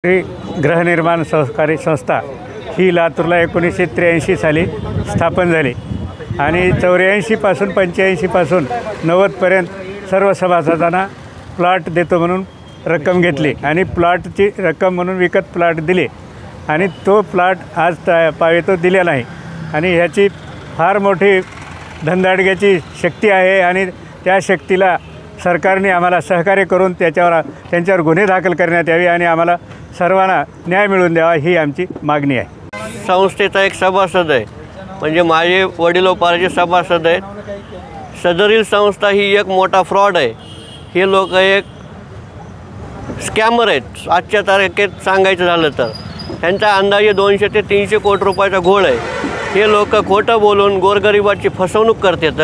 गृहनिर्माण सहकारी संस्था ही लातूरला 1983 साली स्थापन झाली आणि 84 पासून 85 पासून 90 पर्यंत सर्व सभासदांना प्लॉट देतो म्हणून रक्कम घेतली आणि प्लॉटची रक्कम म्हणून विकत प्लॉट दिले आणि तो प्लॉट आज पावेतो दिला नाही आणि ह्याची फार मोठी धनदाडग्याची शक्ती आहे आणि त्या शक्तीला सरकारने आम्हाला सहकार्य करून त्यांच्यावर गुन्हे दाखल करण्यात यावे आणि आम्हाला सर्वांना न्याय मिळवून द्यावा ही आमची मागणी आहे। संस्थेचा एक सभासद आहे, म्हणजे माझे वडिलोपार्जित सभासद आहेत। सदरील संस्था ही एक मोठा फ्रॉड आहे। हे लोक एक स्कॅमर आहेत। आजच्या तारखेत सांगायचं झालं तर त्यांचा अंदाजे 200 ते 300 कोटी रुपयाचा घोळ आहे। हे लोक खोटं बोलून गोरगरिबाची फसवणूक करतात।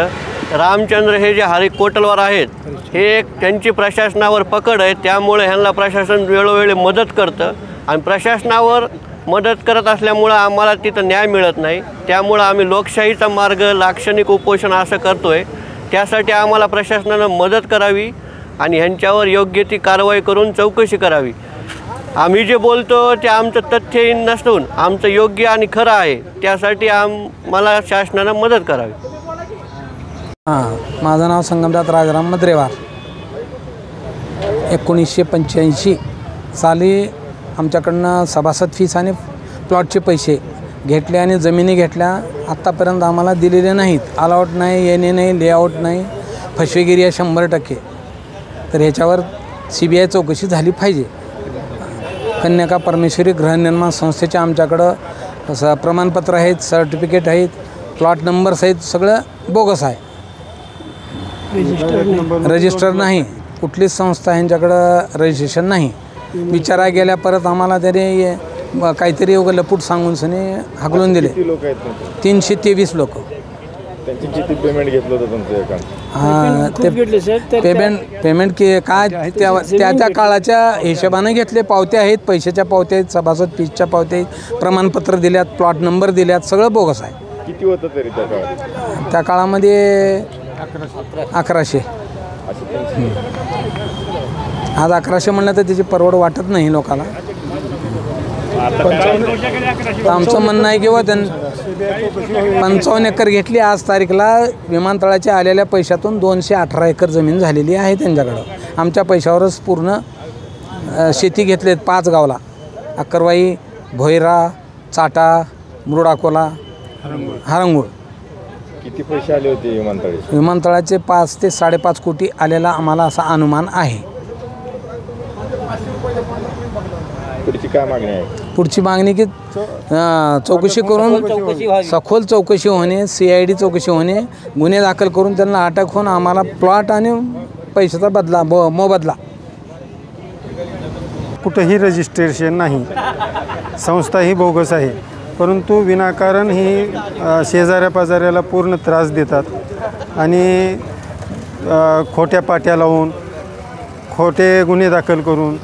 रामचंद्र हे जे हरी कोटलवार आहेत हे एक त्यांची प्रशासनावर पकड आहे, त्यामुळे ह्यांना प्रशासन वेळोवेळी मदत करतं आणि प्रशासनावर मदत करत असल्यामुळं आम्हाला तिथं न्याय मिळत नाही। त्यामुळं आम्ही लोकशाहीचा मार्ग लाक्षणिक उपोषण असं करतो आहे। त्यासाठी आम्हाला प्रशासनानं मदत करावी आणि ह्यांच्यावर योग्य ती कारवाई करून चौकशी करावी। आम्ही जे बोलतो ते आमचं तथ्यहीन नसून आमचं योग्य आणि खरं आहे, त्यासाठी आम्हाला शासनानं मदत करावी। माझं नाव संगमदास राजाराम मद्रेवार। 1985 साली आमच्याकडनं सभासद फीस आणि प्लॉटचे पैसे घेतले आणि जमिनी घेतल्या। आत्तापर्यंत आम्हाला दिलेले नाहीत। अलॉट नाही, येणे नाही, लेआउट नाही, फसवेगिरी आहे 100%। तर ह्याच्यावर CBI चौकशी झाली पाहिजे। कन्यका परमेश्वरी गृहनिर्माण संस्थेचे आमच्याकडं प्रमाणपत्र आहेत, सर्टिफिकेट आहेत, प्लॉट नंबर सहित सगळं बोगस आहे। रजिस्टर नाही, कुठलीच संस्था यांच्याकडं रजिस्ट्रेशन नाही। विचारा गेल्या परत आम्हाला तरी काहीतरी एवढं लपूट सांगून सनी हाकलून दिले। 323 लोक। त्यांची किती पेमेंट घेतलं होतं तुमचं? हां, ते पेमेंट की काय त्या काळाच्या हिशोबाने घेतले। पावत्या आहेत, पैशाच्या पावत्या आहेत, सभासद फीसच्या पावत्या आहेत, प्रमाणपत्र दिल्यात, प्लॉट नंबर दिल्यात, सगळं बोगस आहे। किती होतं तरी त्या काळात? त्या काळामध्ये 1100। आज 1100 म्हणलं तर त्याची परवड वाटत नाही लोकांना। आमचं म्हणणं आहे किंवा 55 एकर घेतली। आज तारीखला विमानतळाच्या आलेल्या पैशातून 218 एकर जमीन झालेली आहे त्यांच्याकडं। आमच्या पैशावरच पूर्ण शेती घेतलेत 5 गावला: अक्करवाई, भोयरा, चाटा, मुरुडाकोला, हरंगुळ। किती पैसे आले होते विमानतळाचे? विमानतळाचे 5 ते 5.5 कोटी आलेला आम्हाला असा अनुमान आहे। पुढची काय मागणी आहे? पुढची मागणी की चौकशी करून सखोल चौकशी होणे, CID चौकशी होणे, गुन्हे दाखल करून त्यांना अटक होऊन आम्हाला प्लॉट आणि पैशाचा बदला मोबदला। कुठंही रजिस्ट्रेशन नाही, संस्था ही बोगस आहे, परंतु विनाकारण ही शेजाऱ्या पाजाऱ्याला पूर्ण त्रास देतात आणि खोट्या पाट्या लावून खोटे गुन्हे दाखल करून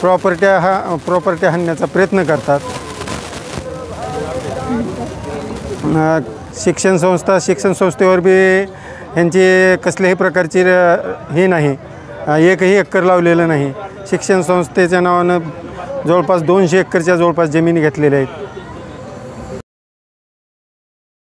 प्रॉपर्टी हाणण्याचा प्रयत्न करतात। शिक्षण संस्थेवर बी ह्यांची कसल्याही प्रकारची हे नाही, एकही एकर लावलेलं नाही। शिक्षण संस्थेच्या नावानं जवळपास 200 एकरच्या जवळपास जमिनी घेतलेल्या आहेत।